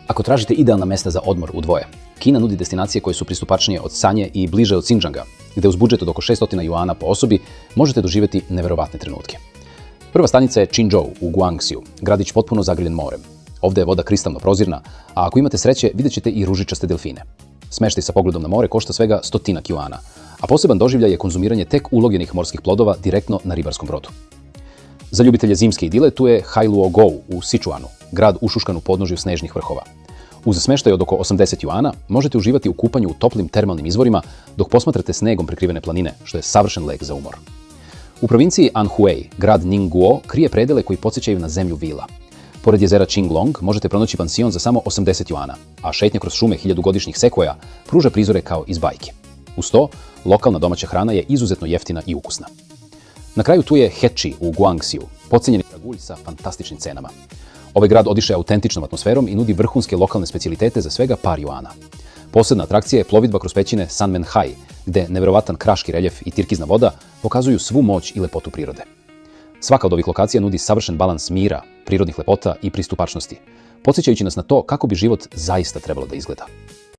Ako tražite idealna mesta za odmor u dvoje, Kina nudi destinacije koje su pristupačnije od Sanje i bliže od Xinjianga, gde uz budžet od oko 600 juana po osobi možete doživjeti neverovatne trenutke. Prva stanica je Qinzhou u Guangxiu, gradić potpuno zagrljen morem. Ovde je voda kristalno prozirna, a ako imate sreće vidjet ćete i ružičaste delfine. Smeštaj sa pogledom na more košta svega 100 juana, a poseban doživljaj je konzumiranje tek ulovljenih morskih plodova direktno na ribarskom brodu. Za ljubitelje zimske idile tu je Hailuogou u Sichuanu, grad ušuškan u podnožju snežnih vrhova. Uz smeštaj od oko 80 juana možete uživati u kupanju u toplim termalnim izvorima dok posmatrate snegom prekrivene planine, što je savršen lek za umor. U provinciji Anhui, grad Ningguo krije predele koji podsjećaju na zemlju vila. Pored jezera Qinglong možete pronaći pansion za samo 80 juana, a šetnja kroz šume hiljadugodišnjih sekvoja pruža prizore kao iz bajke. Uz to, lokalna domaća hrana je izuzetno jeftina i ukusna. Na kraju tu je Hechi u Guangxiu, potcenjeni dragulj sa fantastičnim cenama. Ovaj grad odiše autentičnom atmosferom i nudi vrhunske lokalne specijalitete za svega par juana. Posebna atrakcija je plovidba kroz pećine Sanmenhai, gde neverovatan kraški reljef i tirkizna voda pokazuju svu moć i lepotu prirode. Svaka od ovih lokacija nudi savršen balans mira, prirodnih lepota i pristupačnosti, podsjećajući nas na to kako bi život zaista trebalo da izgleda.